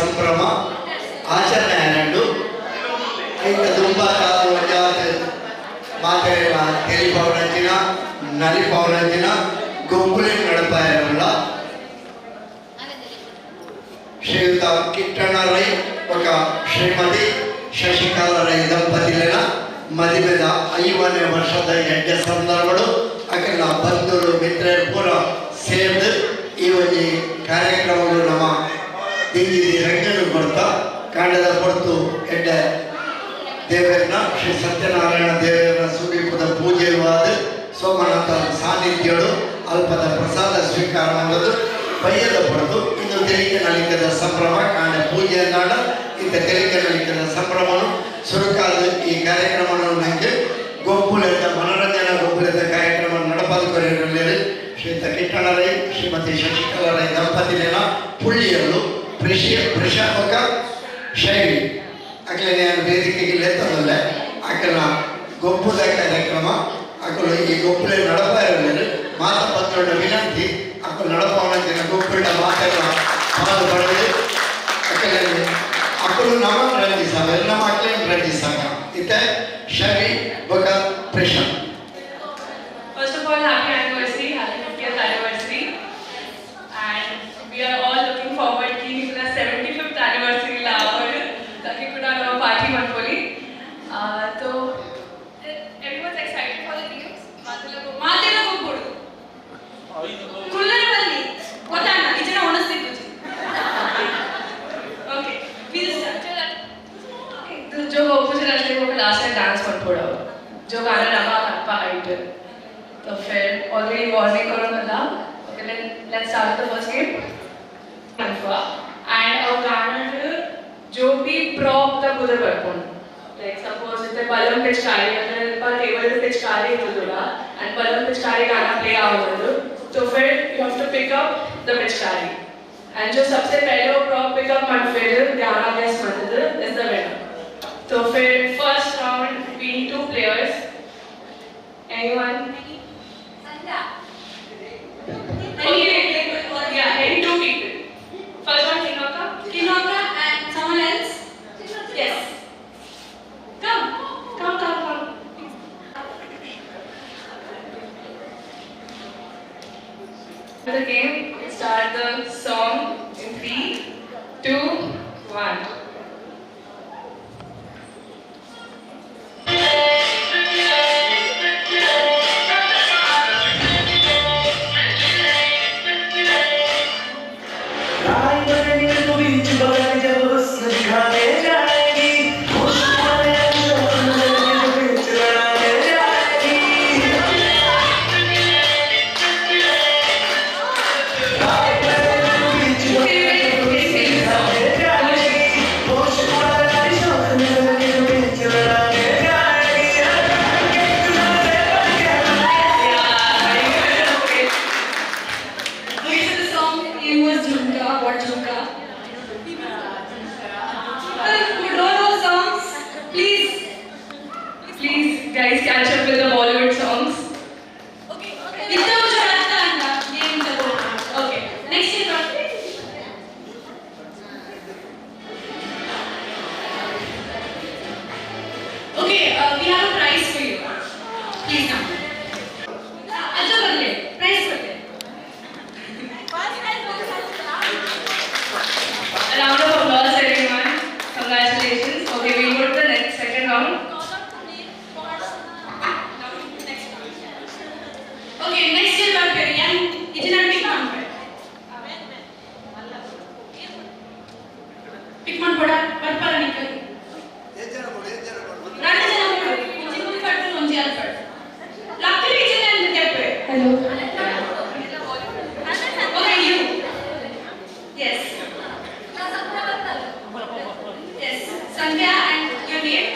ಸಂಭ್ರಮ ಆಚರಣೆ ಆನಂಡು ಐತ ದುಂಬ ಕಾದು ವಜಾತ್ ಮಾತೆರೆಲ ತೆಲಿಪವನಂಚಿನ ನಲಿಪವನಂಚಿನ ಗುಂಪುಲಿ ನಡಪಾಯರಲ್ಲ ಶ್ರೀಯುತ ಕಿಟ್ಟಣ್ಣ ರೈ ఒక ಶ್ರೀಮತಿ ಶಶಿಕಲಾ ರೈ ದಂಪತಿಗಳ ಮದುವೆದ 5ನೇ ವರ್ಷದ ಹೆಜ್ಜೆ ಸಂದರ್ಭಗಳು ಅಕಲ ಬಂಧುಗಳು ಮಿತ್ರರು ಪೂರ ಸೇರಿದು ಈ ಒಂದು ಕಾರ್ಯಕ್ರಮಗಳು ನಮ್ಮ ದಿಂಗಿ ರಂಗನು ಬರ್ತಾ ಕಾಂಡದ ಹೊರತು ಎಡ್ಡ ದೇವರನ್ನ ಶ್ರೀ ಸತ್ಯನಾರಾಯಣ ದೇವರ ಸುದೀಪದ ಪೂಜೆವಾದ ಸೋಮನಾಥ ಸಾನ್ನಿಧ್ಯಗಳು ಅಲ್ಪದ ಪ್ರಸಾದ ಸ್ವೀಕಾರ ಮಾಡೋದು ಬಯ್ಯದ ಪಡೆದು ಇನ್ನು ತೆರಿಗೆ ನಲಿಕದ ಸಂಭ್ರಮ ಕಾಂಡ ಪೂಜೆ ನಾಡ ಇಂಥ ತೆರಿಗೆ ನಲಿಕದ ಸಂಭ್ರಮನು ಸುರುಕಾದ ಈ ಕಾರ್ಯಕ್ರಮವನ್ನು ನನಗೆ ಗೋಕುಲದ ಮನೋರಂಜನಾ ಗೋಕುಲದ ಕಾರ್ಯಕ್ರಮ ನಡಪಾದುಕೊರೆಯಲ್ಲಿ ಶ್ರೀಯುತ ಕಿಟ್ಟಣ್ಣ ರೈ ಶ್ರೀಮತಿ ಶಶಿಕಲಾ ರೈ ದಂಪತಿಗಳ ಪುಳ್ಳಿಯರು ಪ್ರಶಾಪಕ ಶೈಲಿ ಅಕಲೆ ನಾನು ವೇದಿಕೆಗೆ ಲೆತ್ತದಲ್ಲ ಅಕಲ ಗೊಪ್ಪುದ ಕಾರ್ಯಕ್ರಮ ಅಕಲು ಈ ಗೊಪ್ಪುಲೆ ನಡಪ ಇರಲಿಲ್ಲ ಮಾತಪತ್ರ ವಿನಂತಿ ಅಕಲು ನಡಪವನ ಜನ ಗೊಪ್ಪುಳ ಮಾತೆಲ್ಲ ಪಾಲು ಪಡೆದು ಅಕಲೆ ಅಕಲು ನಮ್ಮ ರಂಜಿಸಾಗ ಎಲ್ಲ ಮಕ್ಕಳನ್ನು ರಂಜಿಸಾಗ ಇತ್ತೆ ಶರಿ ಬಗ Prashant. First of all, happy anniversary, happy 50th anniversary, and we are all looking forward to the 75th anniversary la avaru taki kuda ನಾವು party ಮಾಡ್ಕೊಳ್ಳಿ. So everyone's excited for the news. ಮಾತೆಲ್ಲ ಹೋಗ್ಬೋದು ಕುಲ್ಲರ ಬಲ್ಲಿ ಗೊತ್ತಾನ ಇಜನ ಒಣಸ್ತಿತ್ತು. Okay, we'll start. तो जो कुछ रास्ते को लास्ट में डांस ಮಾಡ್ಕೊಳ್ಳೋ जो गाना लगा आपका हाइट तो फिर ऑलरेडी वार्निंग करो ना. Okay let's start the first game and अ गाना जो भी प्रॉप द बुदर ಬರ್ಕೊಂಡು लाइक सपोज इथे बलून पिचकारी अगर पर टेबल पे पिचकारी ಇರೋದಿಲ್ಲ and बलून पिचकारी गाना प्ले ಆಗೋದು तो फिर you have to pick up the pichkari and जो सबसे पहले वो प्रॉप पिक अप ಮಾಡಿ फिर गाना गेस ಮಾಡೋದು इज द विनर. तो फिर first round between two players. Anyone? Yeah, any two people. First one, Kinoka and someone else? Yes. Come. The game, start the song in 3, 2, 1. Guys, catch up with the Bollywood songs. Okay. Itna mucho aata anda. Game tabo. Okay. Next year round. Okay, we have a prize for you. Please come. Acha badle. Prize badle. A round of applause everyone. Congratulations. Okay, we'll go to the next second round. Okay, next year one per yan itna pick man per pick man poda barpara nikali rana jana podu unji pattu unji al pattu lakli itna and teppe hello okay you yes Sandhya and your name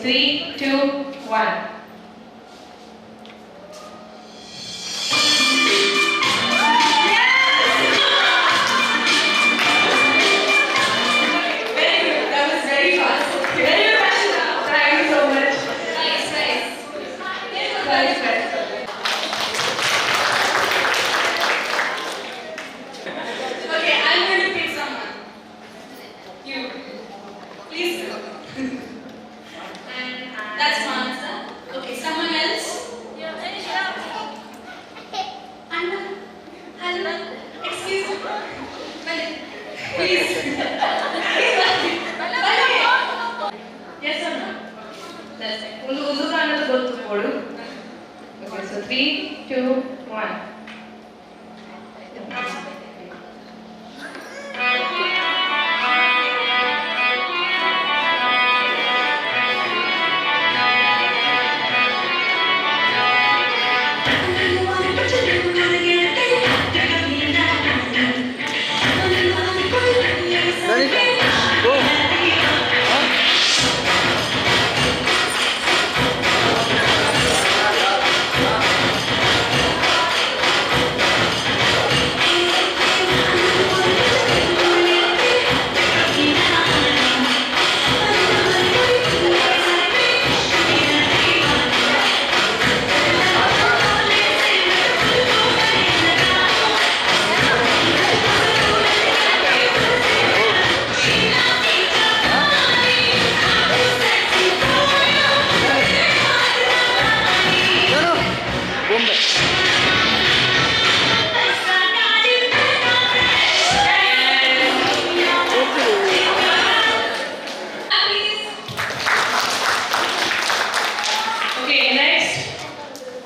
3, 2, 1. Okay, so 3, 2, 1.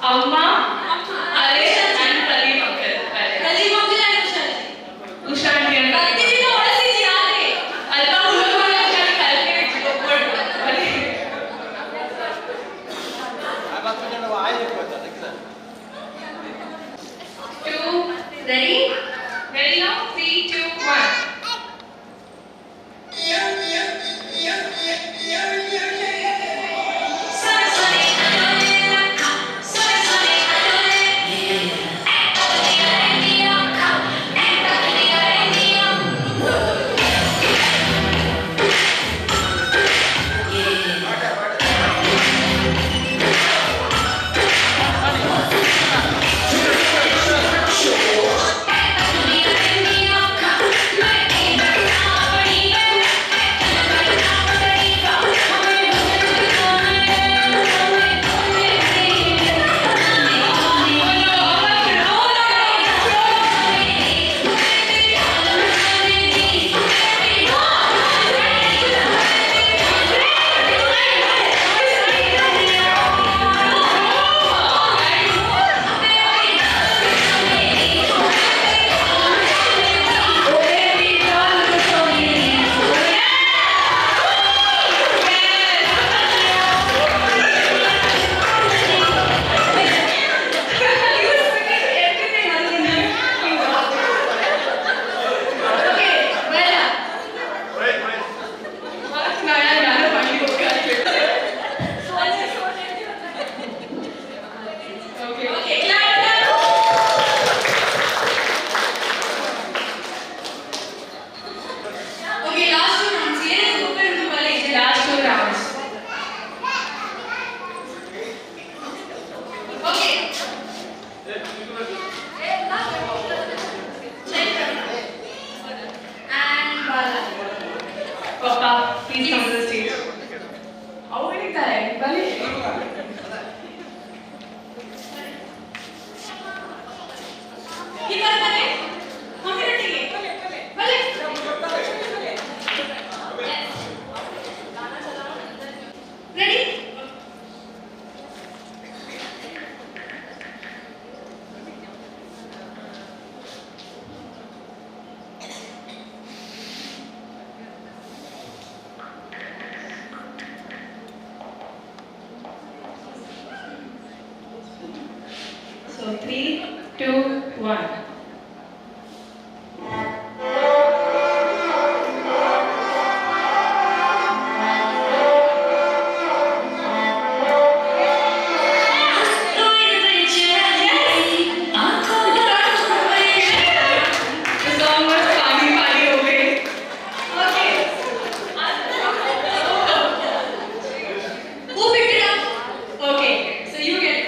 Amma, Alish and Pradeep uncle. Two, ready? Ready now? 3, 2, 1. Papa, please come to the stage. How will it die? Ready? So 3, 2, 1. Okay, so you get it.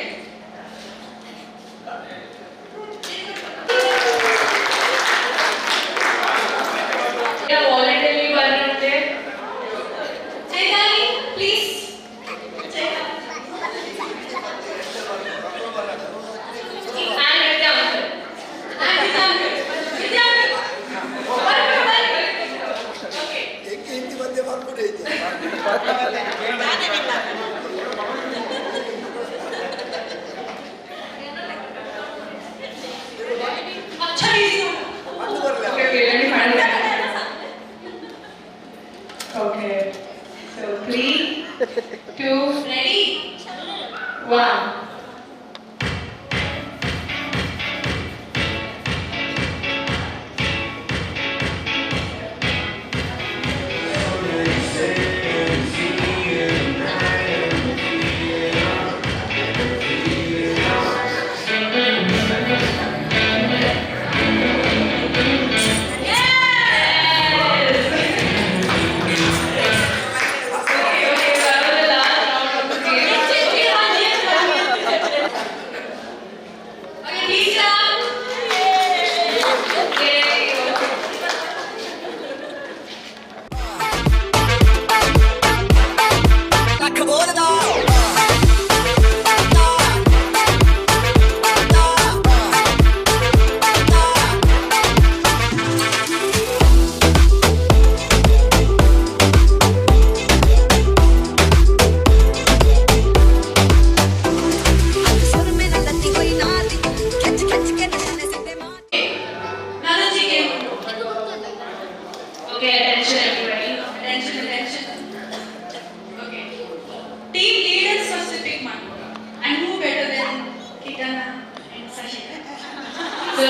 So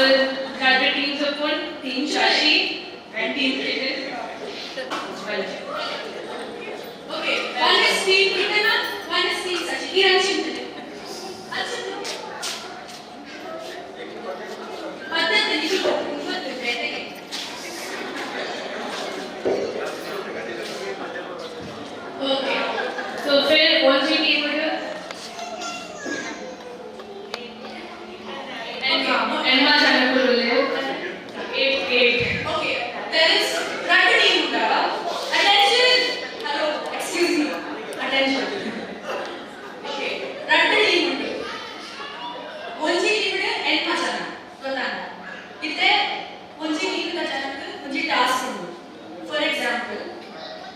that the teams of one, Team Shashi and Team Kiran. Okay, one is Team Kitana, one is Team Shashi. Kiran Shintale. Okay. So फिर कौन सी team है? Enma जाना बोले 8. Okay, there is Rugby team. Attention. Hello, excuse me. Attention. Okay, Rugby team. ಒಂಜಿ team ಎಂಟ್ ಜನ ಗೊತ್ತಾನ ಇತ್ತೆ ಒಂಜಿ ಟೀಮ್ ಜನಕ್ಕೆ ಒಂಜಿ ಟಾಸ್ಕ್ ಉಂಟು. For example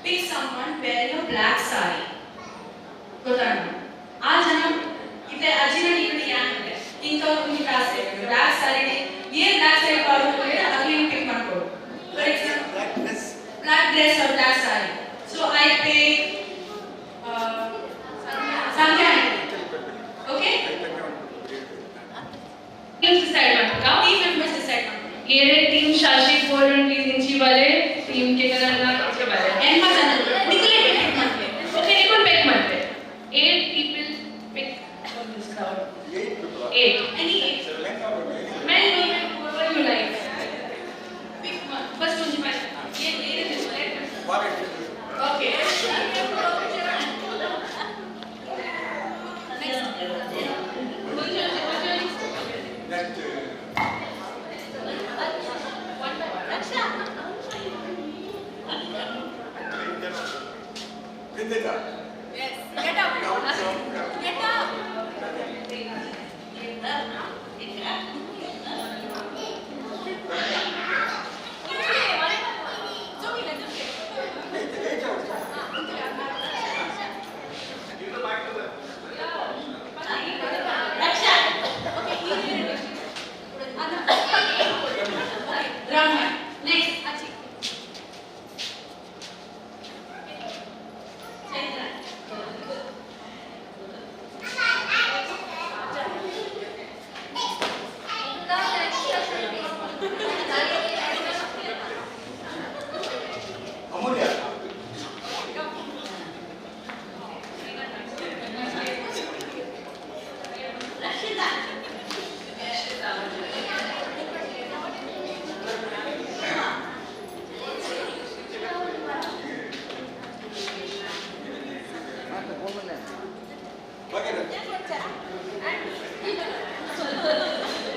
pick someone wearing a black saree ಗೊತ್ತಾನ ಆ ಜನ ಇತ್ತೆ ಅಜಿನ ಟೀಮ್ ಯಾನಂದ್ರೆ ಇಂತ ಒಂದು ಟಾಸ್ಕ್ ಇದೆ ಬ್ಲಾಕ್ ಸಾರಿ ಏನ್ ಬ್ಲಾಕ್ ಸಾರಿ ಪಾಡ್ಕೊಳ್ಳಿ ಅದನ್ನ ಪಿಕ್ ಮಾಡ್ಕೊಳ್ಳಿ. For example black dress or black saree. So I pick Sandhya. Okay? Teams decide ಮಾಡ್ಬೇಕಾ? Team members decide ಮಾಡ್ತಾರೆ. ಏನೇ ಟೀಮ್ ಶಾಶಿ 420 ಇಂಚಿ वाले ಟೀಮ್ किरण ना इसके बारे ಎಂಟ್ ಜನ ನಿಖಿಲ್ ಪಿಕ್ ಮಾಡ್ತಾರೆ. ओके निकुल पिक ಮಾಡ್ತೆ 8 people pick from this crowd 8 Any eight. men women whoever you like Pick one. First one by. ये is right. Okay. Yes. Get up. Get up.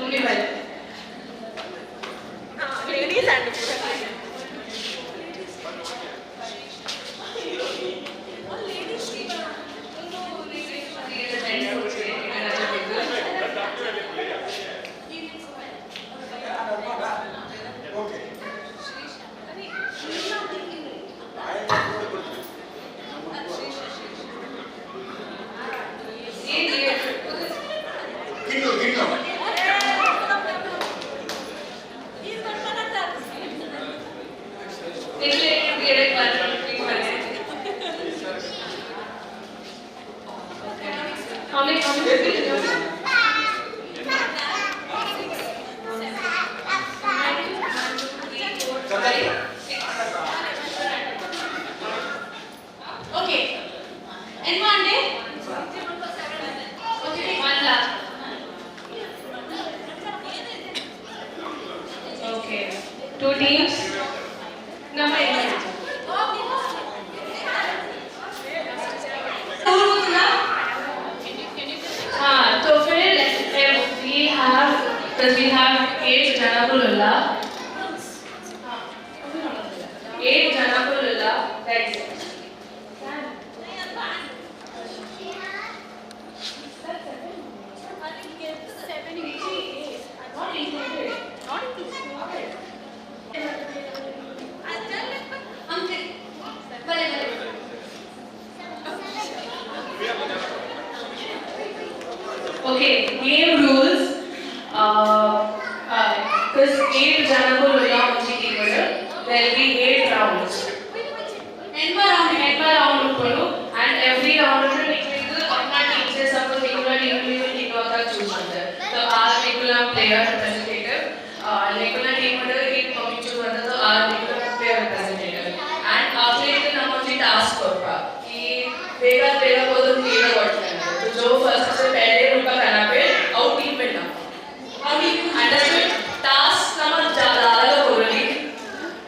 only by Okay. And one day. Okay. 2 teams. Number 8. हाँ तो फिर we have 8 जना को लल्ला 8 जना को लल्ला that's it. Okay, game rules. Because 8 jana ko lola unchi team there will be 8 rounds. Enma round utkonu and every round nikku apna team se suppose nikku team anta choose ಮಾಡ್ತಾರೆ. So ಆ nikku Nicola player representative. Nicola team मध्ये एक पंपिंचू बनता तो Nicola player representative. And after it हम उनकी task करवा कि वेगा बोलो नीला वाटना तो जो first से पहले उनका करना पे out team पे ना अभी understood task नमक ज़्यादा बोलनी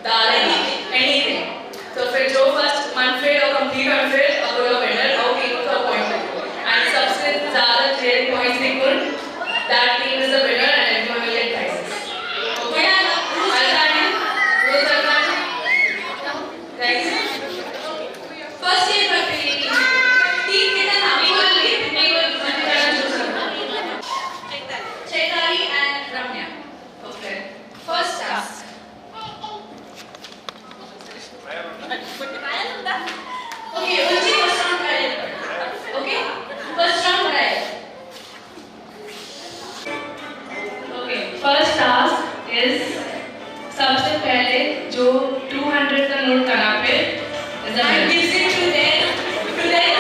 डालेगी anything तो फिर जो first unfair और complete unfair अगला winner out team का point and सबसे ज़्यादा clear points निकल that team is the winner and everyone will get prizes. Okay? Thanks. First year preparation. Team के नाम Chaitali and Ramya. Okay. First task. Okay, Unji first round trial. Okay? First round trial. Okay. First task is सबसे पहले जो 200 का note करा पे is the And winner. gives it to their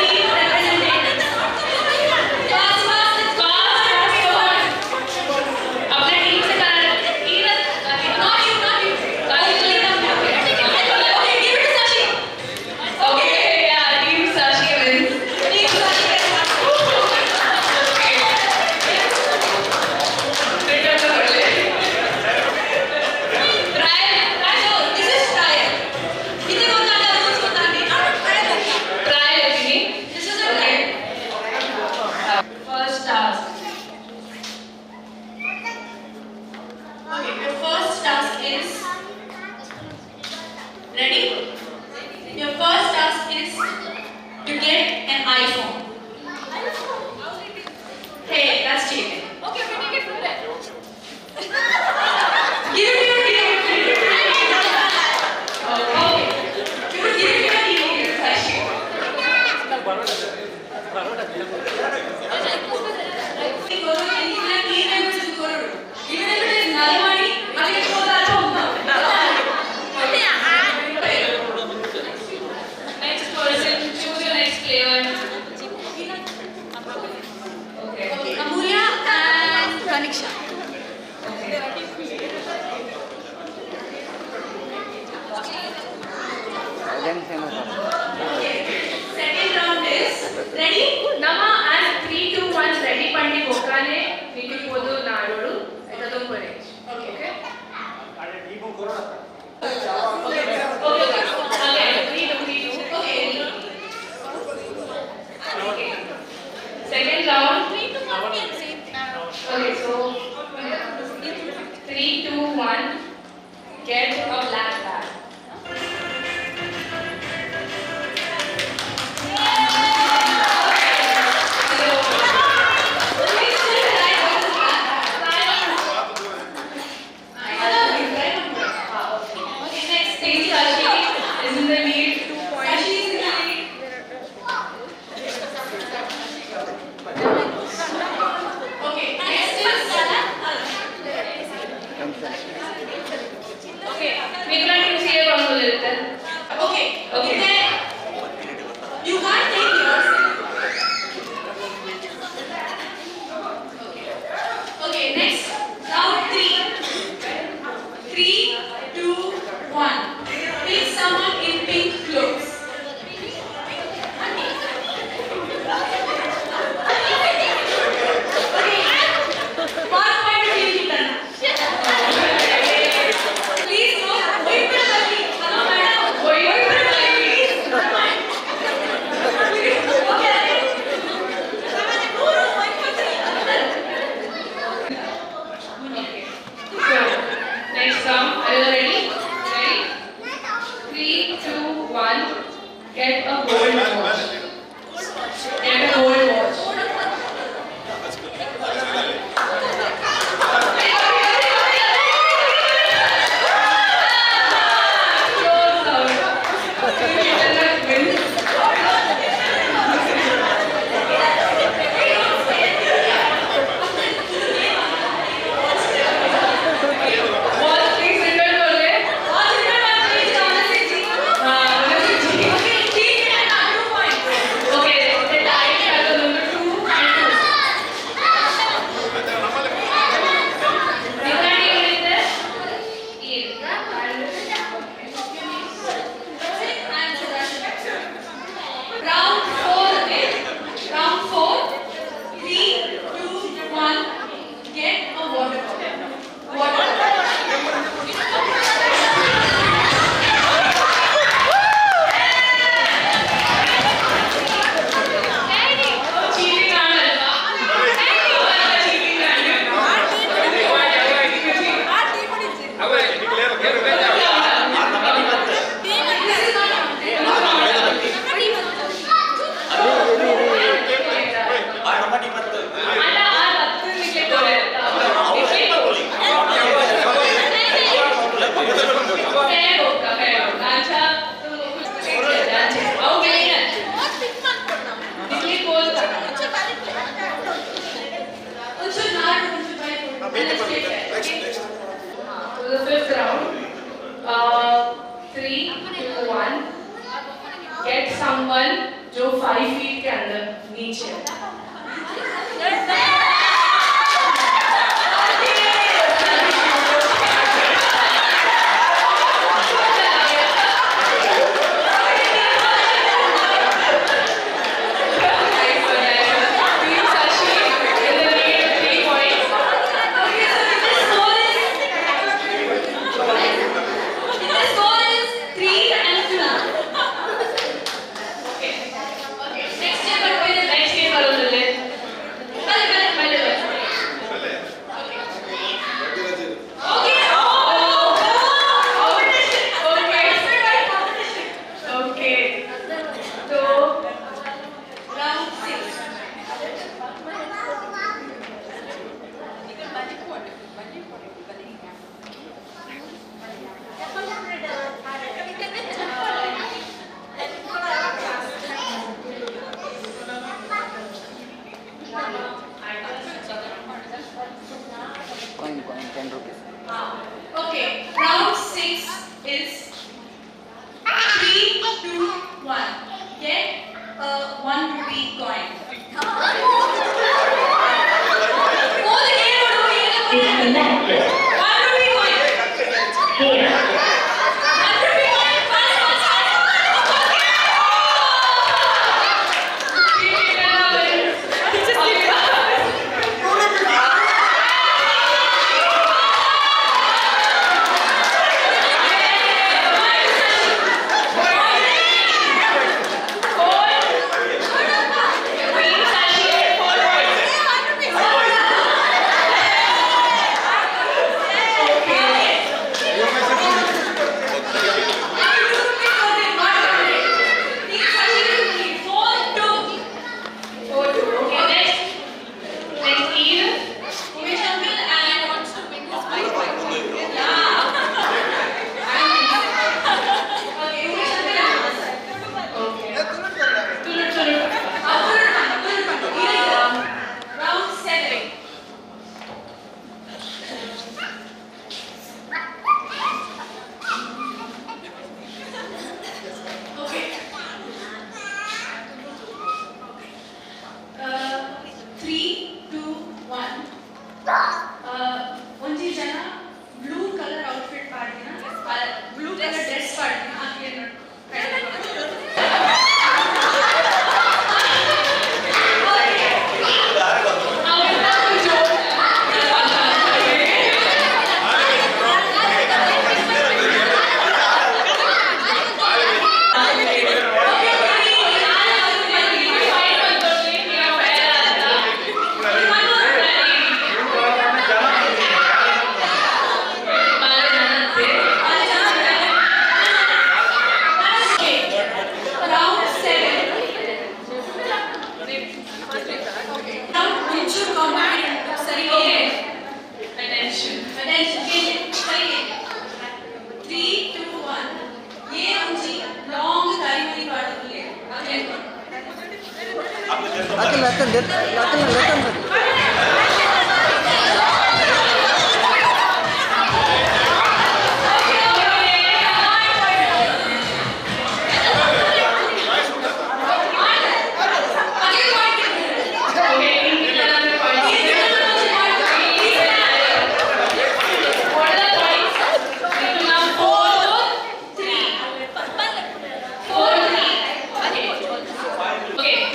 team representative. Fast, go on. अपने team से करा Not you. Okay, give it to Sashi. okay, yeah, team Sashi wins. Team Sashi. Return to early. Trial. So this is trial. कितने को जाना है उसको बताने. Try Rajini. This is a trial. First task. Okay, your first task is ready. Your first task is to get an iPhone. Hey, that's cheating. Okay, we take it from there. Give it to your team. Okay. You give it to your team. Sashi. Guru, any team members in Guru. Even if it is Nalmani, I can go that home. Next person, choose your next player. Okay. Okay, Amulya and Kaniksha. Okay. Second round is ready. Nama and 3, 2, 1 ready pandi kokane niku podu nadodu eta tum pare. Okay. Okay. Okay. 3, 2, 3, 2. Okay. Okay. Second round. Okay, so 3, 2, 1. Get a black bag. Okay, next. Team Sashi is in the lead, 2 points. Sashi is in the lead. Okay, next is Okay, Nicola team से ये कौन बोल लेते हैं? okay. Okay. Then you can't take yours. Okay, next. Round 3. 3, 2, 1. Pick someone in pink clothes. One point to you, Kitana. Please no. Wait for the hello, madam. Wait for the please. Okay. So the fifth round, 3, 2, 1. Get someone जो 5 feet के अंदर नीचे है. Coin, 10 rupees. Okay, round 6 is 3, 2, 1. Get a 1 rupee coin. Disconnected. 1 rupee coin. Here. 1 rupee coin. Round 7. Okay. 3, 2, 1. ಒಂಜಿ ಜನ blue colour outfit ಪಾಡ್ದಿನ blue colour dress ಪಾಡ್ದಿನ ಹಾಗೆ round 7. Round ಒಂಚೂರು ಕಾಂಪಿಟೇಟಿವ್ ಸರಿ Attention. ಸರಿ 3, 2, 1. ये ಒಂಜಿ ಲಾಂಗ್ ಕರಿಮರಿ ಪಾಡುಲೆ ಹಾಗೆ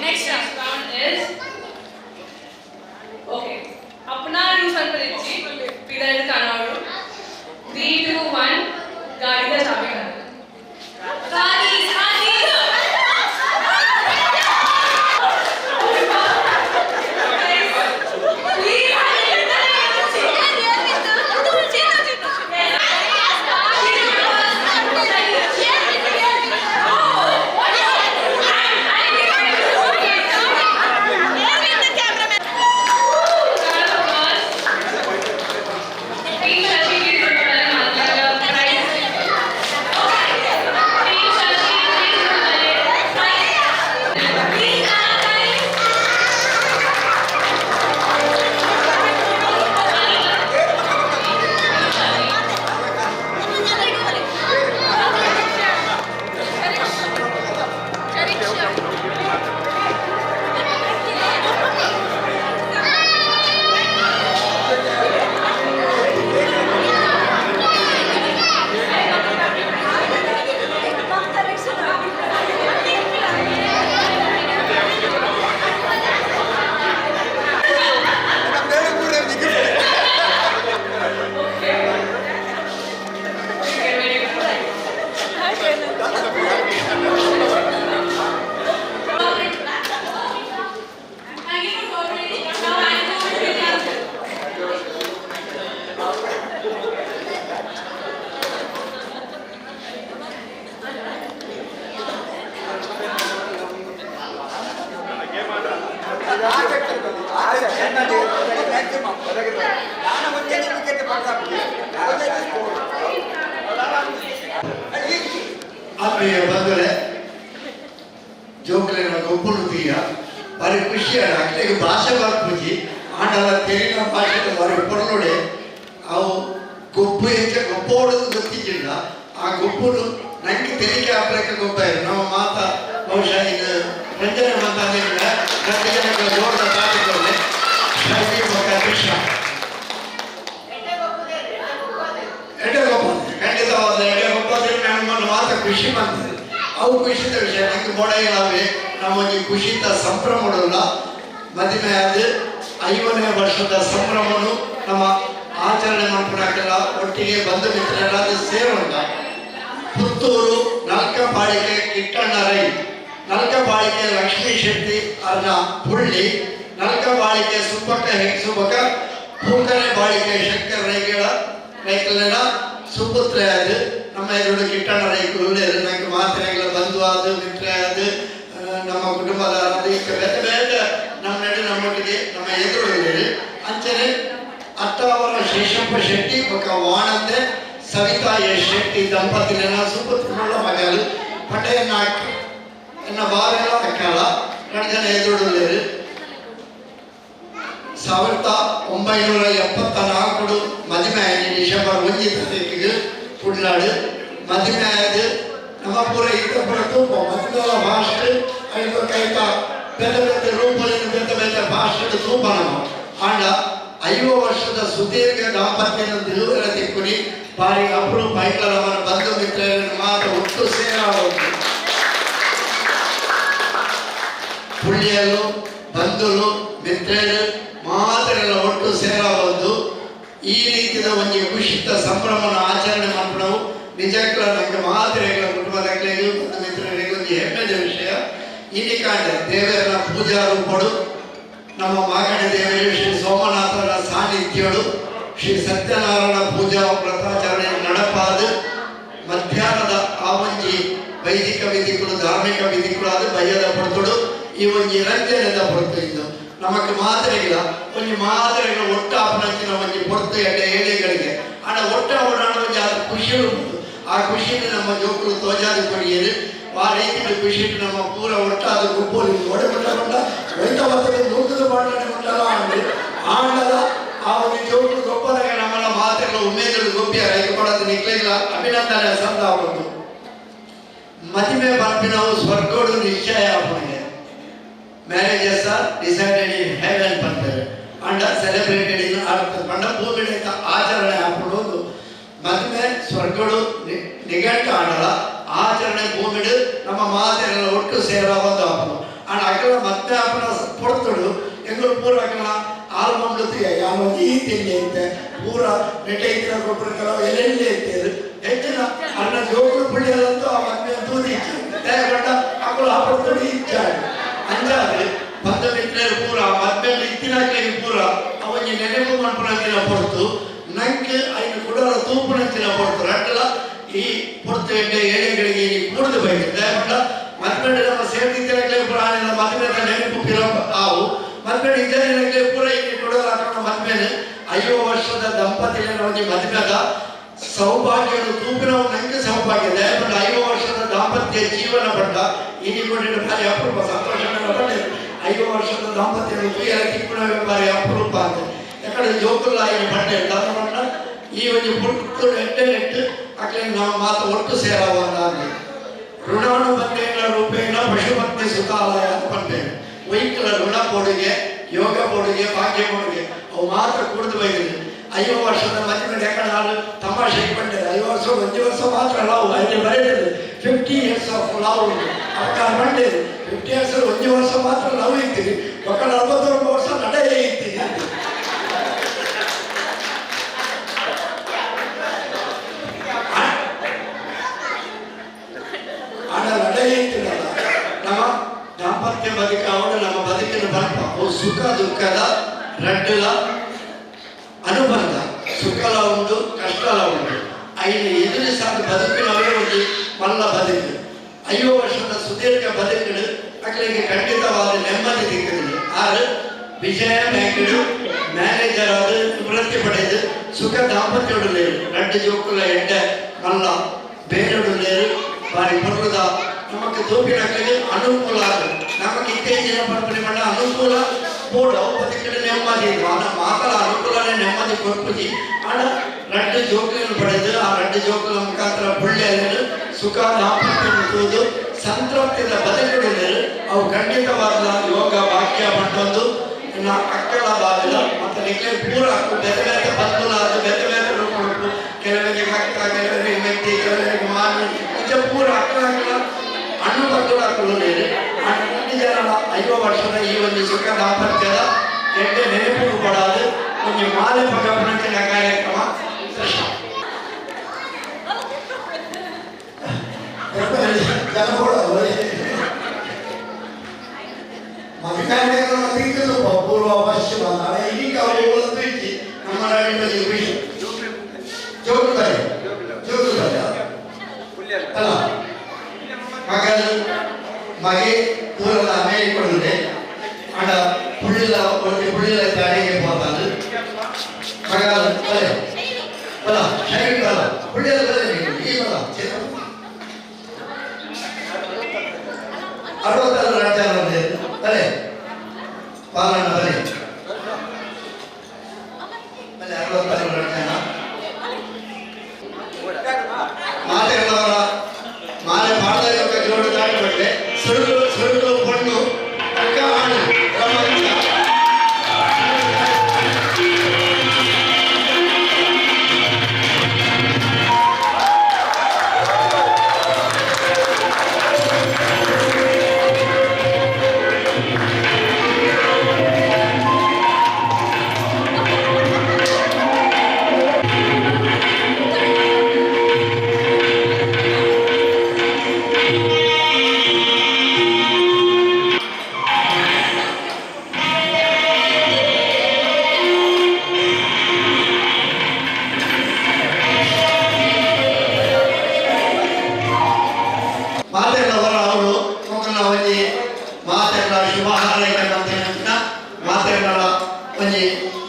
Next round is okay. अपना यूज करेंगे पिदाई का नाम 3, 2, 1. गाड़ी का चाबी करना. गाड़ी ಆತ್ಮೀಯ ಬಂಧುಗಳೇ ಜೋಕುಲಿನ ಗೊಬ್ಬರು ತೀಯ ಬಾರಿ ಖುಷಿಯಾಡ ಅಕ್ಲಿಗೆ ಭಾಷೆ ಬರ್ಪುಜಿ ಆಂಡಲ ತೆರಿನ ಭಾಷೆಗೆ ಬಾರಿ ಪೊರ್ಲೊಡೆ ಅವು ಗೊಬ್ಬು ಹೆಚ್ಚ ಗೊಬ್ಬ ಹೊಡೆದು ಗೊತ್ತಿದ್ದಿಲ್ಲ ಆ ಗೊಬ್ಬರು ನಂಗೆ ತೆರಿಗೆ ಹಾಕ್ಲಿಕ್ಕೆ ಗೊಬ್ಬ ಇದೆ ನಮ್ಮ ಮಾತ ಬಹುಶಃ ಇದು ರಂಜನೆ ಮಾತಾಡಿಲ್ಲ ಪ್ರತಿ ಜನಕ್ಕೆ ಜೋರದ ತಾಟಿಕೊಳ್ಳೆ ಕೃಷ್ಣ ಎಡೆಗೊಬ್ಬ ಖಂಡಿತವಾದ ಎಡೆಗೊಬ್ಬದ್ರೆ ನಮ್ಮನ್ನು ಮಾತ ಖುಷಿ ಬಂದಿದೆ ಅವು ಖುಷಿದ ವಿಷಯ ನಂಗೆ ಮೊಡೆಯಲಾವೆ ನಮಗೆ ಖುಷಿತ ಸಂಭ್ರಮಡಲ್ಲ ಮದುವೆ ಆದ 5ನೇ ವರ್ಷದ ಸಂಭ್ರಮನು ನಮ್ಮ ಆಚರಣೆ ಮಾಡ್ಕೊಳಕ್ಕೆಲ್ಲ ಒಟ್ಟಿಗೆ ಬಂಧು ಮಿತ್ರರಾದ ಸೇರೋಣ ಪುತ್ತೂರು ನಲ್ಕಪಾಳಿಕೆ ಕಿಟ್ಟಣ್ಣ ರೈ ನಲ್ಕಪಾಳಿಕೆ ಲಕ್ಷ್ಮೀ ಶೆಟ್ಟಿ ಅರ್ಣ ಹುಳ್ಳಿ ನಲ್ಕಪಾಳಿಕೆ ಸುಬ್ಬಕ್ಕ ಹೆಗ್ಸುಬಕ ಪೂಕನೆ ಬಾಳಿಕೆ ಶಂಕರ ರೈಕಲ್ನ ಸುಪುತ್ರ ಆದ ನಮ್ಮ ಎದುರು ಕಿಟ್ಟಣ್ಣ ರೈಕರು ನಂಗೆ ಮಾತ್ರೆಗಳ ಬಂಧು ಆದ ಮಿತ್ರ ಆದ ನಮ್ಮ ಕುಟುಂಬದ ಬೇರೆ ಬೇರೆ ನಮ್ಮ ನಡೆ ನಮ್ಮೊಟ್ಟಿಗೆ ನಮ್ಮ ಎದುರು ಅಂಚನೆ ಅತ್ತಾವರ ಶೇಷಪ್ಪ ಶೆಟ್ಟಿ ఒక ವಾಣಂದೆ ಸವಿತಾ ಎಸ್ ಶೆಟ್ಟಿ ದಂಪತಿಗಳ ಸುಪುತ್ರನ ಮಗಳು ಪಟೇಲ್ ನಾಯಕ್ ಎನ್ನ ಬಾರೆಲ್ಲ ಅಕ್ಕಲ ಎರಡು ಜನ ಎದುರುಳ್ಳೇರು 1974 ಮದುವೆ ಆಗಿ ಡಿಸೆಂಬರ್ 1 ತಾರೀಕಿಗೆ ಕುಡ್ಲಾಡು ಮದುವೆ ಆದ ನಮ್ಮ ಪೂರ ಇದ್ದಪುರ ತೂಪ ಮದುವೆಯ ಭಾಷೆ ಐದು ಕೈತ ಬೇರೆ ಬೇರೆ ರೂಪದಲ್ಲಿ ಬೇರೆ ಬೇರೆ ಭಾಷೆ ತೂಪ ನಮ್ಮ ಆಂಡ 5 ವರ್ಷದ ಸುದೀರ್ಘ ದಾಂಪತ್ಯನ ದಿಲುವರ ತಿಕ್ಕುನಿ ಬಾರಿ ಅಪರೂಪ ಐಕಲ ಅವರ ಬಂಧು ಮಿತ್ರರನ್ನು ಮಾತ್ರ ಒಟ್ಟು ಸೇರಾವುದು ಪುಳ್ಳಿಯಲು ಬಂಧುಲು ಮಿತ್ರರು ಮಾತ್ರೆಲ್ಲ ಒಟ್ಟು ಸೇರಾವುದು ಈ ರೀತಿಯ ಒಂದು ಖುಷಿತ ಸಂಭ್ರಮನ ಆಚರಣೆ ಮಾಡ್ಬಿಡವು ನಿಜಕ್ಕೂ ನಂಗೆ ಮಾತ್ರೆಗಳ ಕುಟುಂಬದಕ್ಕೂ ಬಂಧು ಮಿತ್ರರಿಗೆ ಒಂದು ಹೆಮ್ಮೆದ ವಿಷಯ ಇಲ್ಲಿ ಕಾಂಡ ದೇವರ ಪೂಜಾ ರೂಪಡು ನಮ್ಮ ಮಾಗಡಿ ದೇವರು ಶ್ರೀ ಸೋಮನಾಥನ ಸಾನ್ನಿಧ್ಯಗಳು ಶ್ರೀ ಸತ್ಯನಾರಾಯಣ ಪೂಜಾ ವ್ರತಾಚರಣೆ ನಡಪಾದ ಮಧ್ಯಾಹ್ನದ ಆವಂಜಿ ವೈದಿಕ ವಿಧಿಗಳು ಧಾರ್ಮಿಕ ವಿಧಿಗಳಾದ ಭಯದ ಪಡ್ತುಡು ಈ ಒಂದು ರಂಜನೆದ ಪಡ್ತು ಇದು ನಮಗೆ ಮಾತ್ರೆಗಿಲ್ಲ ಒಂದು ಮಾತ್ರೆಗಳ ಒಟ್ಟ ಅಪನಂಚಿನ ಒಂದು ಪಡ್ತು ಏಳೆಗಳಿಗೆ ಆಡ ಒಟ್ಟ ಓಡಾಡ ಒಂದು ಅದು ಖುಷಿ ಉಂಟು ಆ ಖುಷಿನ ನಮ್ಮ ಜೋಕರು ತೋಜಾದ ಕೊಡಿಯರು ಆ ರೀತಿ ಖುಷಿ ನಮ್ಮ ಪೂರ ಒಟ್ಟಾದ ಗುಂಪು ಒಡೆಬಿಟ್ಟ ರೈತ ಮಕ್ಕಳು ಲೋಕದ ಮಾಡಲೇ ಉಂಟಲ್ಲ ಅಂದು ಆಂಡಲ ಆ ಒಂದು ಜೋಕರು ಗೊಬ್ಬರ ನಮ್ಮನ್ನ ಮಾತೆಲ್ಲ ಉಮೇದರು ಗೊಬ್ಬಿ ರೈತ ಮಾಡೋದು ನಿಕ್ಲಿಲ್ಲ ಅಭಿನಂದನೆ ಸಂದ ಆಗೋದು ಮದುವೆ ಬರ್ಪಿನವು ಸ್ವರ್ಗೋಡು ನಿಶ್ಚಯ ಆಗೋನಿಗೆ marriages are decided in heaven ಬರ್ತಾರೆ ಅಂಡ್ ಸೆಲೆಬ್ರೇಟೆಡ್ ಇನ್ ಅರ್ಥ ಪಂಡ ಭೂಮಿಡಿತ ಆಚರಣೆ ಹಾಕೊಳ್ಳೋದು ಮದುವೆ ಸ್ವರ್ಗೋಡು ನಿಘಂಟು ಆಂಡಲ ಆಚರಣೆ ಭೂಮಿಡು ನಮ್ಮ ಮಾತೆಲ್ಲ ಒಟ್ಟು ಸೇರಬಹುದು ಹಾಕೋದು ಅಂಡ್ ಅಕ್ಕಲ ಮತ್ತೆ ಹಾಕೋಣ ಪೊಡ್ತುಡು ಎಂಗಳು ಪೂರ ಅಕ್ಕಲ ಆಲ್ಬಮ್ ಯಾವ ಈ ತಿಂಡಿ ಐತೆ ಪೂರ ನೆಟ್ಟೆ ಇತ್ತಿನ ಗೊಬ್ಬರ ಕೆಲವು ಎಲ್ಲೆಲ್ಲಿ ಐತೆ ಹೆಚ್ಚಿನ ಅನ್ನ ಜೋಗುಳು ಪುಳಿಯಲ್ಲಂತೂ ಆ ಮದುವೆ ತೂದಿ ತಯಾರುಗೊಂಡ ಅಕ್ಕಳು ಹಾಕೊಡ್ತುಡು ಇಚ್ಚಾಡು ಅಂಜಾದ್ರೆ ಬಂಧು ಮಿತ್ರರು ಪೂರ ಮದುವೆ ಇತ್ತಿನಾಗ್ಲಿಗೆ ಪೂರ ಅವನಿಗೆ ನೆನಪು ಮಾಡ್ಕೊಂಡಂಚಿನ ಪೊಡ್ತು ನಂಗೆ ಐದು ಕುಡಲ ತೂಪುನಂಚಿನ ಪೊಡ್ತು ರಟ್ಟಲ ಈ ಪೊಡ್ತು ಎಡ್ಡೆ ಏಳೆಗಳಿಗೆ ಈ ಕೂಡದು ಬೈತು ದಯಗೊಂಡ ಮದ್ವೆಡೆ ನಮ್ಮ ಸೇರ್ತಿದ್ದಕ್ಕೆ ಪ್ರಾಣಿನ ಮದುವೆ ನೆನಪು ಪಿರ ಆವು ಮದ್ವೆಡೆ ಇದ್ದರೆ ಪೂರ ಇಲ್ಲಿ ಕುಡಲ ಹಾಕೋಣ ಮದ್ವೆನೆ 5 ವರ್ಷದ ದಂಪತಿಗಳ ಒಂದು ಮದುವೆದ ಸೌಭಾಗ್ಯಗಳು ತೂಪಿನವು ನಂಗೆ ಸೌಭಾಗ್ಯ ದಯಗೊಂಡ 5 ವರ್ಷದ ದಾಂಪತ್ಯ ಜೀವನ ಪಟ್ಟ ಇಲ್ಲಿ ಕೊಟ್ಟಿದ್ದ ಭಾರಿ ಅಪರೂಪ ಸಂತೋಷಗಳ ಪಟ್ಟೆ 5 ವರ್ಷದ ದಾಂಪತ್ಯಗಳು ತುಯ್ಯರ ತಿಕ್ಕುಣವೇ ಭಾರಿ ಅಪರೂಪ ಅಂತ ಯಾಕಂದ್ರೆ ಜೋಕುಲ್ಲ ಇಲ್ಲಿ ಪಟ್ಟೆ ದಾನ ಈ ಒಂದು ಪುಟ್ಟು ಎಟ್ಟೆಟ್ಟು ಅಕ್ಕಲೆ ನಾವು ಮಾತು ಒಟ್ಟು ಸೇರವಲ್ಲ ಅಂದೆ ಋಣಾನುಬಂಧೇನ ರೂಪೇಣ ಪಶುಪತ್ನಿ ಸುತಾಲಯ ಅಂತ ಬರ್ತೇವೆ ವೈಕಲ ಋಣ ಕೊಡುಗೆ ಯೋಗ ಕೊಡುಗೆ ಭಾಗ್ಯ ಕೊಡುಗೆ ಅವು ಮಾತ್ರ ಕುಡಿದು ಬೈದಿಲ್ಲ 5 ವರ್ಷದ ಮದುವೆ ಯಾಕಂದ್ರೆ ನಾನು ತಮಾಷೆ ಇಟ್ಕೊಂಡಿದ್ದೆ 5 ವರ್ಷ 1 ವರ್ಷ ಮಾತ್ರ ಲವ್ ಅಲ್ಲಿ ಬರೆದಿದೆ 50 years ಆಫ್ ಲವ್ ಅವಕಾಶ ಮಾಡಿದೆ 50 years 1 ವರ್ಷ ಮಾತ್ರ ಲವ್ ಇರ್ತೀವಿ ಮಕ್ಕಳು 49 ವರ್ಷ ನಡೆಯೇ ಇರ್ತೀವಿ ಆಡ ನಡೆಯೇ ಇರ್ತೀರಲ್ಲ ನಮ್ಮ ದಾಂಪತ್ಯ ಬದುಕಾವುದು ನಮ್ಮ ಬದುಕಿನ ಬಲ್ಪ ಅವು ಸುಖ ದುಃಖದ ರಡ್ಡಲ ಅನುಬಂಧ ಸುಖಲ ಉಂಟು ಕಷ್ಟಲ ಉಂಟು ಐದು ಎದುರಿಸಾದ ಬದುಕಿನವೇ ಒಂದು ಮಲ್ಲ ಬದುಕು 5 ವರ್ಷದ ಸುದೀರ್ಘ ಬದುಕಿಡು ಮಕ್ಕಳಿಗೆ ಖಂಡಿತವಾದ ನೆಮ್ಮದಿ ದಿಕ್ಕಿದೆ ಆರು ವಿಜಯ ಬ್ಯಾಂಕಿಡು ಮ್ಯಾನೇಜರ್ ಆದ ವೃತ್ತಿ ಪಡೆದು ಸುಖ ದಾಂಪತ್ಯಡುಳ್ಳೇರು ರಡ್ಡು ಜೋಕುಲ ಎಡ್ಡೆ ಮಲ್ಲ ಬೇರೆಡುಳ್ಳೇರು ಬಾರಿ ಬರುವುದ ನಮಗೆ ಜೋಪಿನಗಳಿಗೆ ಅನುಕೂಲ ಆಗುತ್ತೆ ನಮಗೆ ಇತ್ತೀಚಿನ ಪರಂಪರೆ ಮಾಡ ಅನುಕೂಲ ಬೋರ್ಡ್ ಬದುಕಿನ ನೆಮ್ಮದಿ ಮಾತಲ ಅನುಕೂಲನೇ ನೆಮ್ಮದಿ ಕೊಡ್ಪುಜಿ ಆಡ రెండు ಜೋಕುಗಳನ್ನು ಪಡೆದು ಆ రెండు ಜೋಕುಗಳ ಮುಖಾಂತರ ಒಳ್ಳೆಯ ಸುಖ ದಾಂಪತ್ಯ ಸಂತೃಪ್ತಿಯ ಬದುಕಿಡಿದರು ಅವು ಖಂಡಿತವಾದ ಯೋಗ ವಾಕ್ಯ ಮತ್ತೊಂದು ಇನ್ನು ಅಕ್ಕಲ ಬಾಗಿಲ ಮತ್ತು ನಿಮಗೆ ಪೂರ ಬೇರೆ ಬೇರೆ ಬಂಧುಲಾದ ಬೇರೆ ಬೇರೆ ರೂಪಗಳು ಕೆಲವರಿಗೆ ಅಕ್ಕ ಕೆಲವರಿಗೆ ವ್ಯಕ್ತಿ ಕೆಲವರಿಗೆ ಮಾನವ ನಿಜ ಪೂರ ಅಕ್ಕಲ ಹಣ್ಣು ಬಂಧುಗಳು ಹಾಕೊಳ್ಳುತ್ತಾರೆ ಆ 2 ಜನರ 5 ವರ್ಷದ ಈ ಒಂದು ಸುಖ ದಾಂಪತ್ಯದ ಎಡ್ಡೆ ನೆನಪು ಪಡಾದು ಒಂದು ಮಾಲೆ ಪಗಪಣಕಿನ ಕಾರ್ಯಕ್ರಮ ಪೂರ್ವ ಪಶ್ಚಿಮ ಈಗ ಅವರಿಗೆ ಇಚ್ಚಿ ನಮ್ಮ ಜೋಗುತ್ತಾರೆ ಅಲ್ಲ ಮಗಲು ಮಗೆ ದೂರದ ಅಮೇರಿಕೊಂಡೆ ಆಡ ಪುಳ್ಳಿಲ ಒಂದು ಪುಳ್ಳಿಲ ಗಾಡಿಗೆ ಹೋದಾಲು ಮಗಲು ಬಲೆ ಬಲ ಶೈಲಿ ಬಲ ಪುಳ್ಳಿಲ ಬಲೆ ಈ ಬಲ 66 ರಾಜ್ಯ ಬಲೆ ಪಾಲನ ಬಲೆ ಬಲೆ 66 ರಾಜ್ಯ ಮಾತೆಲ್ಲವರ ಮಾಲೆ ಮಾಡದ ಕಿಲೋಮೀಟರ್ ದಾಟಬೇಕೆ ಸುರುಳು ಪಣ್ಣು ಅಕ್ಕ ಹಾಡು ಪ್ರಪಂಚ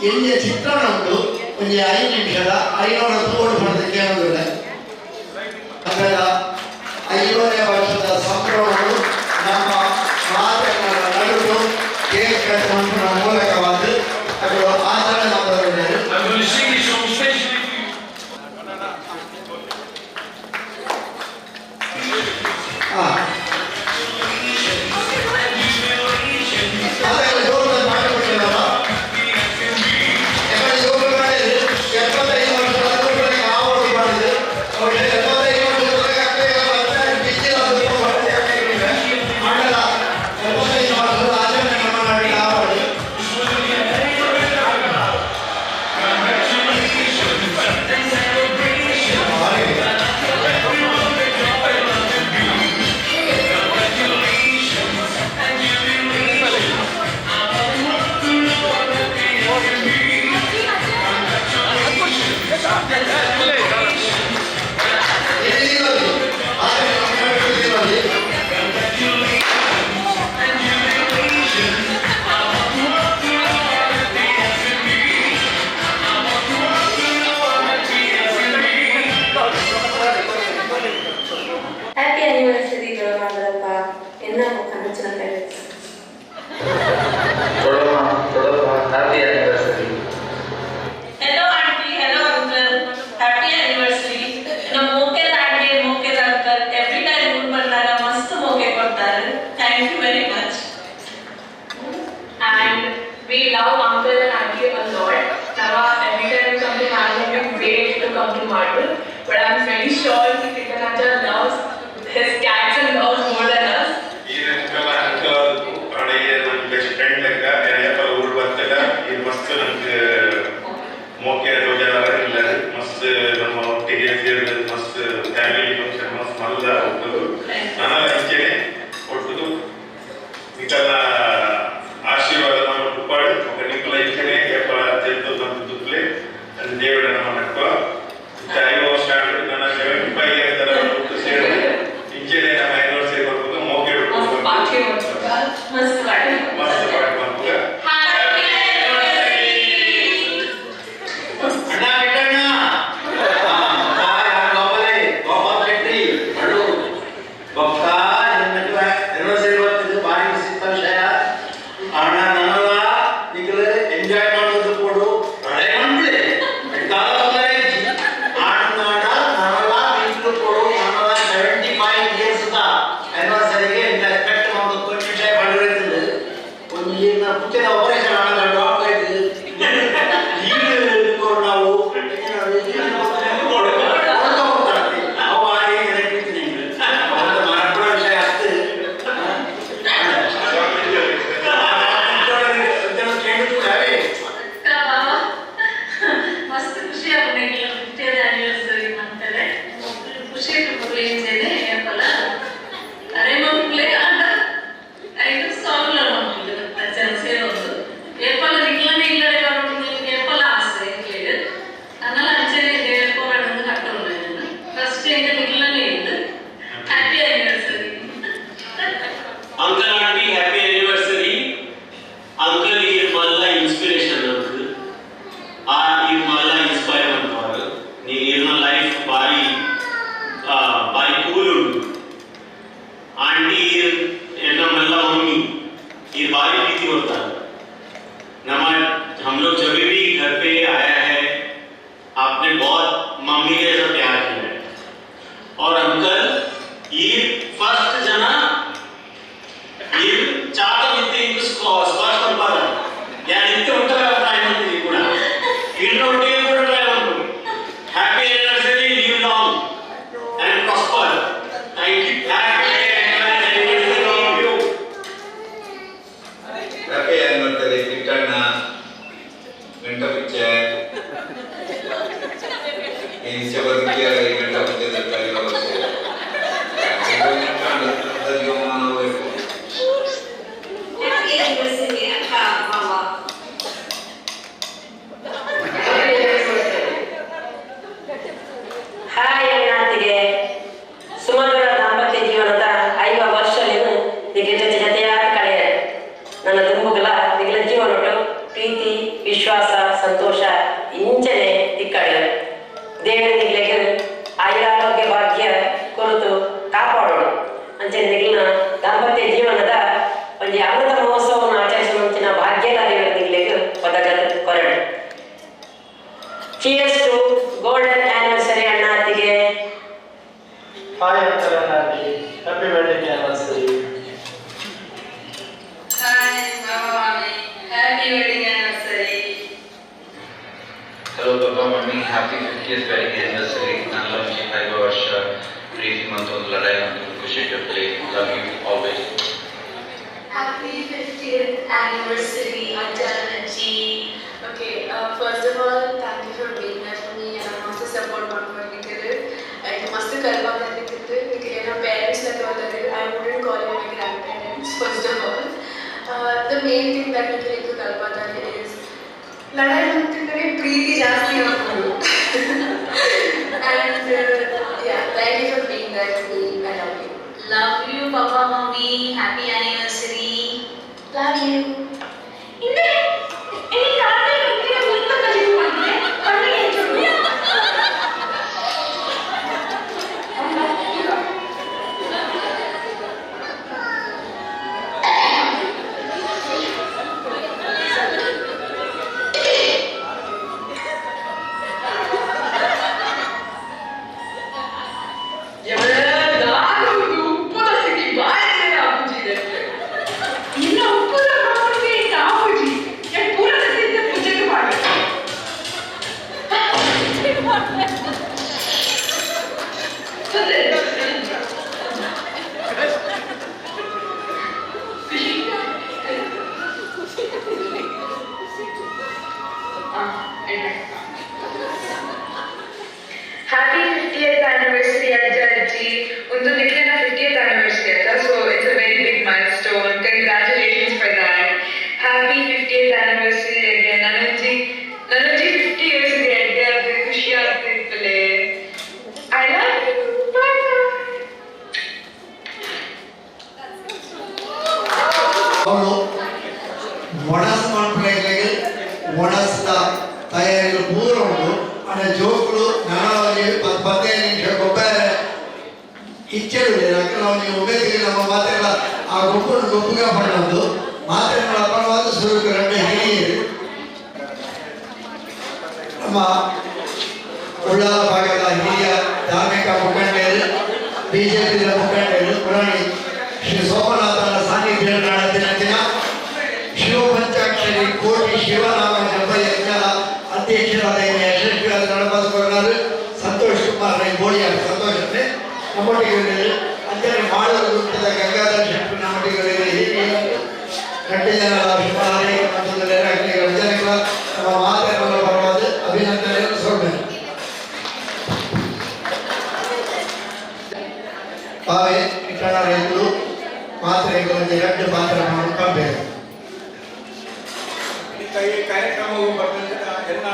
ಎಲ್ಲಿಯ ಚಿತ್ರಣ ಉಂಟು ಒಂದು 5 ನಿಮಿಷದ 500 ತೋಡು ಮಾಡೋದಕ್ಕೆ ಕೇಳೋದಿಲ್ಲ ಅದರ 5ನೇ ವರ್ಷದ ಸಂಭ್ರಮಗಳು ನಮ್ಮ ಮಾತನ್ನ ನಡೆದು ಕೇಕ್ ಕಟ್ ಮಾಡುವ ಮೂಲಕವಾದ ಅದು ಆಚರಣೆ ಮಾಡೋದಿದ್ದಾರೆ घर पे आया है, आपने बहुत मम्मी के जैसा प्यार किया है। और अंकल ये फर्स्ट जन ये चाहता मिलते इंದು ಸ್ಪರ್ಶ ಮಾಡ್ತಾರೆ ಯಾರು ಇಂತ ಉತ್ತರ ಟ್ರೈ ಮಾಡ್ತೀವಿ ಕೂಡ ಇನ್ನೊಂದು ಕೂಡ ಟ್ರೈ ಮಾಡ್ತೀವಿ happy anniversary live long and prosper thank you happy anniversary Kittanna ಗಂಟ ಪಿಚ್ಚೆ ಇಂಚೆ ಬದುಕಿಯಾರ ಈ ಗಂಟ ಪಿಚ್ಚೆ ಕಲಿಯೋದು ಹಾಯ್ ಅಣ್ಣಾತಿಗೆ ಸುಮಧುರ ದಾಂಪತ್ಯ ಜೀವನದ 5 ವರ್ಷಗಳನ್ನು ನಿಗದ ಜೊತೆಯಾದ ಕಳೆಯ ನನ್ನ ತುಂಬುಗಳ ನಿಗಲ ಜೀವನೊಟ್ಟು ಪ್ರೀತಿ ವಿಶ್ವಾಸ ಸಂತೋಷ ಇಂಚನೆ ದಿಕ್ಕಡೆ ದೇವರ ನಿಗಲಿಗೆ ಆಯುರಾರೋಗ್ಯ ಭಾಗ್ಯ ಕುರಿತು ಕಾಪಾಡೋಣ ಅಂಚೆ ನಿಗಲಿನ ದಾಂಪತ್ಯ ಜೀವನದ ಒಂದು ಅಮೃತ ಮಹೋತ್ಸವವನ್ನು ಆಚರಿಸುವ ಮುಂಚಿನ ಭಾಗ್ಯದ ದೇವರ ನಿಗಲಿಗೆ ಪದಕ ಕೊರಡು. Cheers to golden anniversary ಅಣ್ಣಾತಿಗೆ. Hi Uncle Anarki, happy wedding anniversary. Hi, Mama, happy wedding anniversary. Hello Papa, Mummy, happy 50th wedding anniversary. ನಾನು ಲವ್ಲಿ 5 ವರ್ಷ ಪ್ರೀತಿ ಮತ್ತು ಒಂದು ಲಡಾಯಿ ಮತ್ತು ಖುಷಿ ಜೊತೆ love you always. Happy 50th anniversary, Ajahn and Ji. Okay, first of all, thank you for being there for me and also support ಮಾಡ್ಕೊಂಡಿದ್ದೀರಿ. And ಮಸ್ತ್ ಕಲ್ಪಾಗ್ತಿತ್ತು. Because my parents like all that, I wouldn't call you my grandparents. First of all, the main thing that we like to ಕಲ್ಪಾಗ್ತಾರೆ is ಲಡಾಯಿ ಮಾಡ್ತಿದ್ರೆ ಪ್ರೀತಿ ಜಾಸ್ತಿ ಆಗ್ಬೋದು. And yeah, thank you for being there for me. I love you. Love you, Papa, Mommy. Happy anniversary. Love you. Happy 50th anniversary, Ajahji. Undu nikhlena 50th anniversary acha, so it's a very big milestone. Congratulations for that. Happy 50th anniversary again, Nananji. Nananji 50 years ಗೆ ಎಡ್ಡೆ ಆದ್ರೆ ಖುಷಿ ಆಗ್ತಿತ್ತಲೆ. I love you. Bye bye. ಅವರು ಒಣಸ್ ಮಾಡ್ಕೊಳ್ಳಿ ಒಣಸ್ದ ತಯಾರಿಗಳು ಪೂರ ಉಂಟು ಅನ್ನ ಜೋಕುಲು ನಾನಾವಳಿ 15 ನಿಮಿಷ ಗೊಬ್ಬರ ಇಚ್ಛೆಗಳು ನಾವು ಉಮೇದಿಗೆ ನಮ್ಮ ಮಾತೆಲ್ಲ ಆ ಗೊಬ್ಬರ ಗೊಬ್ಬಗ ಪಡೋದು ಮಾತೆಗಳ ಅಪರವಾದ ಸುರುಕು ರಂಡೆ ಹಿರಿಯರು ನಮ್ಮ ಉಳ್ಳಾಲ ಭಾಗದ ಹಿರಿಯ ಧಾರ್ಮಿಕ ಮುಖಂಡರು ಬಿಜೆಪಿ ಮುಖಂಡರು ಪುರಾಣಿ ಶ್ರೀ ಸೋಮನಾಥನ ಸಾನ್ನಿಧ್ಯ ದಿನ ಶಿವ ಪಂಚಾಕ್ಷರಿ ಕೋಟಿ ಶಿವನಾಮ ಜಪ ಯಜ್ಞದ ಅಧ್ಯಕ್ಷರಾದ ಯಶಸ್ವಿಯಾದ ನಡೆಸಿಕೊಂಡರು ಸಂತೋಷ್ ಕುಮಾರ್ ರೈ ಗೋಳಿಯ ಸಂತೋಷತೆ ನಮ್ಮೊಟ್ಟಿಗೆ ಅಂಜನೆ ಮಾಡುವ ವೃತ್ತದ ಗಂಗಾಧರ ಶೆಟ್ಟಿ ನಮ್ಮೊಟ್ಟಿಗೆ ಕಟ್ಟಿಜನರ ಶಿವನಾರಿ ಮತ್ತು ರಂಜನೆಗಳ ನಮ್ಮ ಮಾತೆಗಳ ಪರವಾದ ಅಭಿನಂದನೆಯನ್ನು ಸೋಮೇನೆ ತಾವೇ ಕಿಟ್ಟಣ ರೈತರು ಮಾತ್ರೆಗಳಲ್ಲಿ 2 ಪಾತ್ರ ಮಾಡ್ಕೊಳ್ಬೇಕು. ಈ ಕಾರ್ಯಕ್ರಮವು ಬಂದ ಎಲ್ಲ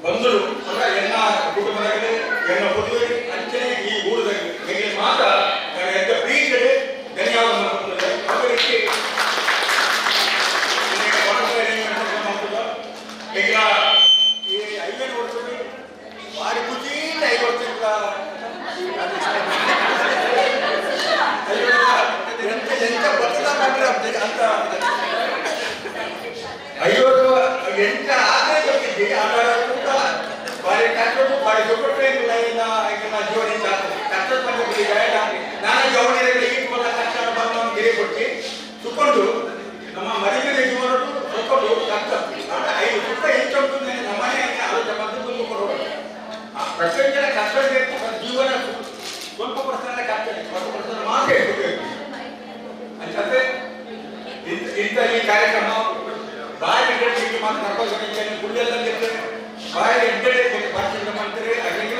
ಬಂದರು ಅಲ್ಲ ಎಲ್ಲ ಕುಟುಂಬದಲ್ಲಿ ಎಲ್ಲ ಪುದುವೆ ಅಂಚೆ ಈ ಊರದಲ್ಲಿ ಮಾತ್ರ ಎಂತ ಪ್ರೀತಿ ಧನ್ಯವಾದ ಅವರಿಗೆ ಈಗ ಈ 5 ವರ್ಷದಲ್ಲಿ ಭಾರಿ ಖುಷಿಯಿಂದ 5 ವರ್ಷದಿಂದ ಎಂತ ಬರ್ತದ ಅಂತ 5 ವರ್ಷ ಎಂತ ನಾನು ಜವಳಿಯಲ್ಲಿ ಇಟ್ಕೊಂಡ ತಕ್ಷಣ ಬಂದು ಒಂದು ಗಿರಿ ಕೊಟ್ಟು ಸುಕೊಂಡು ನಮ್ಮ ಮರಿಮೇಲೆ ಜೀವನರು ಸುಕೊಂಡು ಐದು ಸುತ್ತ ಹೆಚ್ಚು ನಮ್ಮನೆ ಆಲೋಚನೆ ಬಂದು ತುಂಬಿಕೊಂಡು ಪ್ರಪಂಚದ ಕಷ್ಟ ಜೀವನ ಸ್ವಲ್ಪ ಪರ್ಸೆಂಟ್ ಆಗ್ತದೆ 20% ಮಾತ್ರ ಇರಬೇಕು ಅಂತಂದ್ರೆ ಇಂಥ ಈ ಕಾರ್ಯಕ್ರಮ ಬಾಯಿ ಎಂಟೆಂಟ್ ಮಾತ್ರ ಕರ್ಕೊಂಡು ಬಂದಿದ್ದೇನೆ ಗುಳ್ಳೆಲ್ಲ ಬಾಯಿ ಎಂಟೆಂಟ್ ಭಾಷೆ ಮಾಡ್ತಾರೆ ಅದೆಲ್ಲ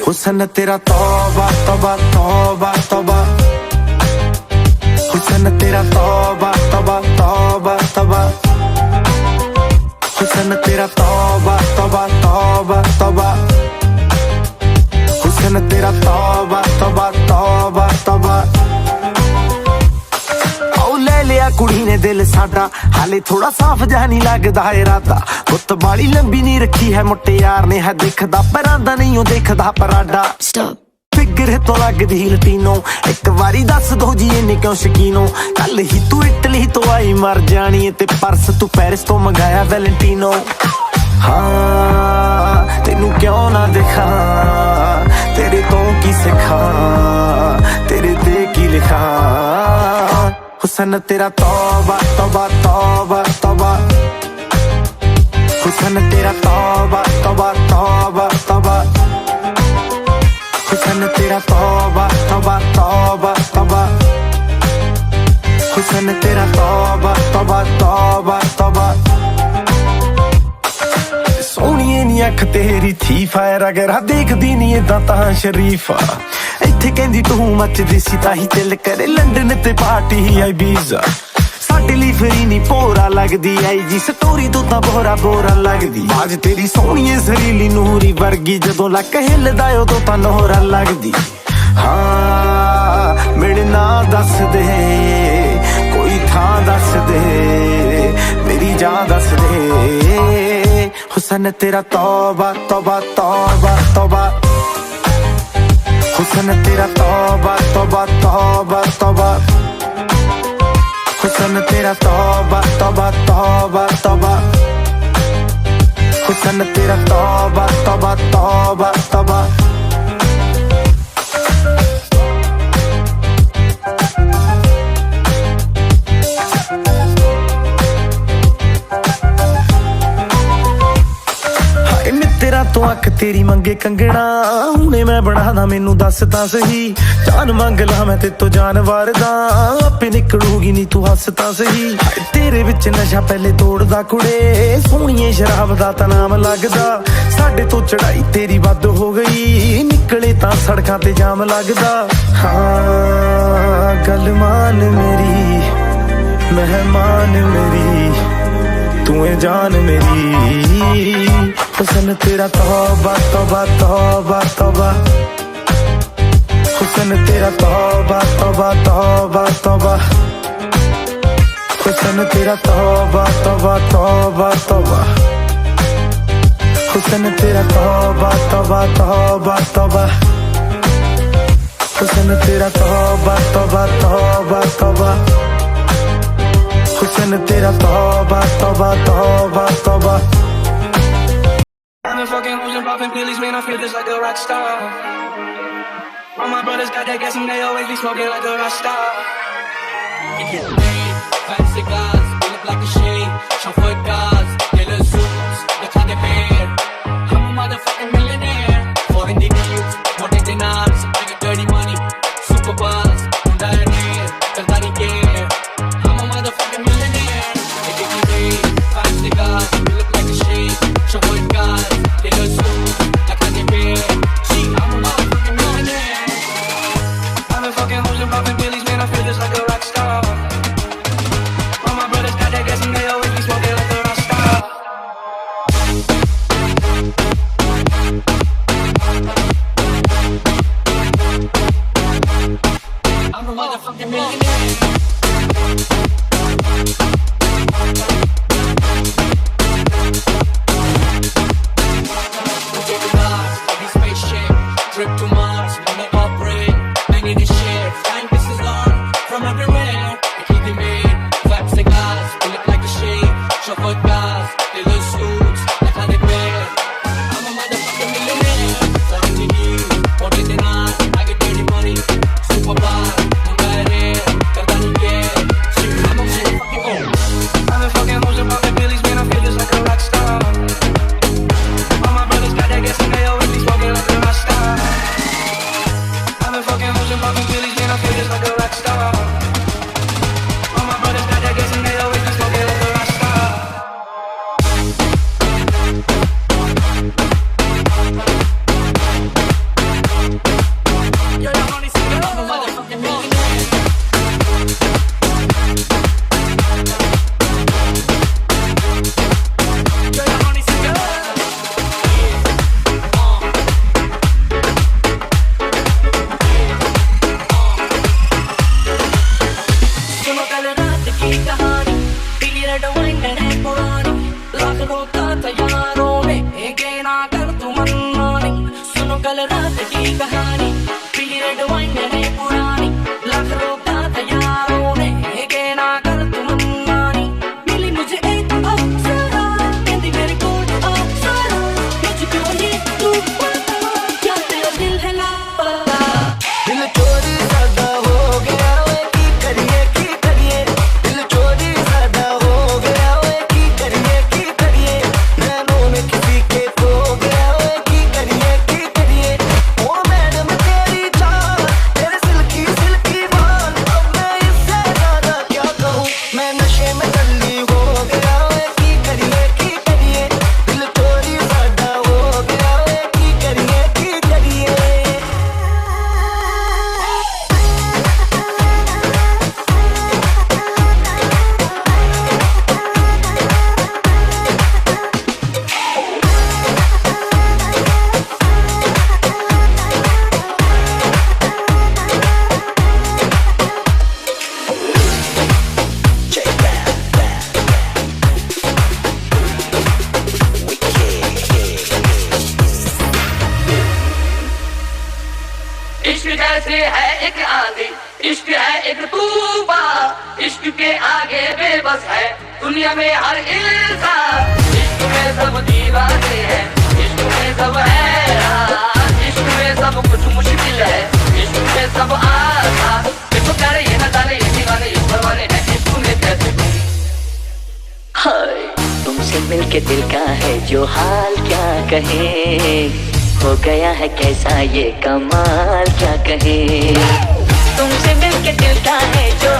हुसन तेरा तौबा तौबा तौबा तौबा हुसन तेरा तौबा तौबा तौबा तौबा हुसन तेरा तौबा तौबा तौबा तौबा हुसन तेरा तौबा तौबा तौबा तौबा ले लिया कुड़ी ने दिल साडा हाले थोड़ा साफ जा नहीं लगदा इरादा गुत्त बाली लंबी नहीं रखी है मुट्टे यार ने है दिखदा परांदा नहीं हो देखदा पराडा फिगर तो लगदी लटीनो एक बारी दस दो जी इन्ने क्यों शकीनो कल ही तू इटली तो आई मर जानी ते परस तू पेरिस तो मंगाया वैलेंटिनो हाँ तेनू क्यों ना दिखा तेरे तो की सिखा तेरे ते की लिखा हुसन तेरा तौबा तौबा तौबा तौबा हुसन तेरा तौबा तौबा तौबा तौबा हुसन तेरा तौबा तौबा तौबा तौबा हुसन तेरा तौबा तौबा तौबा तौबा सोहणीए नी अख तेरी थी फायर अगर देखदी नी इदां तां शरीफा इत्थे कहंदी तू मचदी सी ताही दिल करे लंडन ते पार्टी ही आई बीजा साडे लई फ्री नी पोरा लगदी आई जी स्टोरी तो तां बोरा बोरा लगदी आज तेरी सोहणीए सरीली नूरी वर्गी जदों लक हिलदा उदों तां नोहरा लगदी हाँ मेरे ना दस दे कोई थां दस दे मेरी जान दस दे हुसन तेरा तौबा तौबा तौबा तौबा हुसन तेरा तौबा तौबा तौबा तौबा हुसन तेरा तौबा तौबा तौबा तौबा हुसन तेरा तौबा तौबा तौबा तौबा तेरा तो अख तेरी मंगे कंगना हुणे मैं बनादा मैनू दस तां सही जान मंग ला मैं ते तो जानवर दा आपे निकलूगी नी तू हस तां सही तेरे विच नशा पहले तोड़दा कुड़े सोहणीए शराब दा तां नाम लगदा साडे तो चढ़ाई तेरी वध हो गई निकले तां सड़कां ते जाम लगदा हाँ गल मान मेरी मेहमान मेरी तू है जान मेरी हुसन तेरा तौबा तौबा तौबा तौबा हुसन तेरा तौबा तौबा तौबा तौबा हुसन तेरा तौबा तौबा तौबा तौबा हुसन तेरा तौबा तौबा तौबा तौबा हुसन तेरा तौबा तौबा तौबा तौबा हुसन तेरा तौबा तौबा तौबा तौबा I've been fucking hoes and popping pillies, man, I feel just like a rock star. All my brothers got that gas and they always be smoking like a rock star. Fancy cars, we look like a shade. Chauffeur cars, killer suits, look how they pair. I'm a motherfucking millionaire. Foreign deals, more than dinars, I get dirty money. Super buzz, Hyundai Air, karta nahi care. I'm a motherfucking millionaire. They give me paid, fancy cars, we look like a shade. Chauffeur cars, killer suits, look how they pair. See, I'm a motherfucking millionaire. I've been fucking hoes and popping pillies, man, I feel just like a rock star. All my brothers got that gas and they always be smoking रात की कहानी, पीली red wine है पुरानी, लाख रोका था यारों ने, एक ना कर तू मनमानी। सुनो कल रात की कहानी, पीली रेड वाइन है पुरानी, लाख रोका था यारों ने, एक ना कर तू मनमानी। मिली मुझे एक अप्सरा, कहती मेरे कोल अप्सरा, मुझको ये तू पता, क्या तेरा दिल है लापता। दिल चोरी ज्यादा हो गया वे की करिए दिल चोरी ज्यादा हो गया वे की करिए नैनों में किसी के खो गया वे की करिए ओ मैडम तेरी जान तेरे सिल्की बाल अब मैं इससे ज्यादा क्या कहूँ मैं नशे में टल्ली हो गया वे की करिए दिल चोरी ज्यादा हो गया वे की करिए इश्क जैसे है एक आंधी, इश्क है एक तूफान, इश्क के आगे बेबस है दुनिया में हर इंसान। इश्क में सब दीवाने हैं, इश्क में सब हैरान, इश्क में सब कुछ मुश्किल है, इश्क में सब आसान। देखो प्यारे ये न जाने ये दीवाने इस परवाने हैं, इश्क में कैसे तुम। हाय तुमसे मिलके दिल का है जो हाल क्या कहे, हो गया है कैसा ये कमाल क्या कहे। तुमसे मिलके दिल का है जो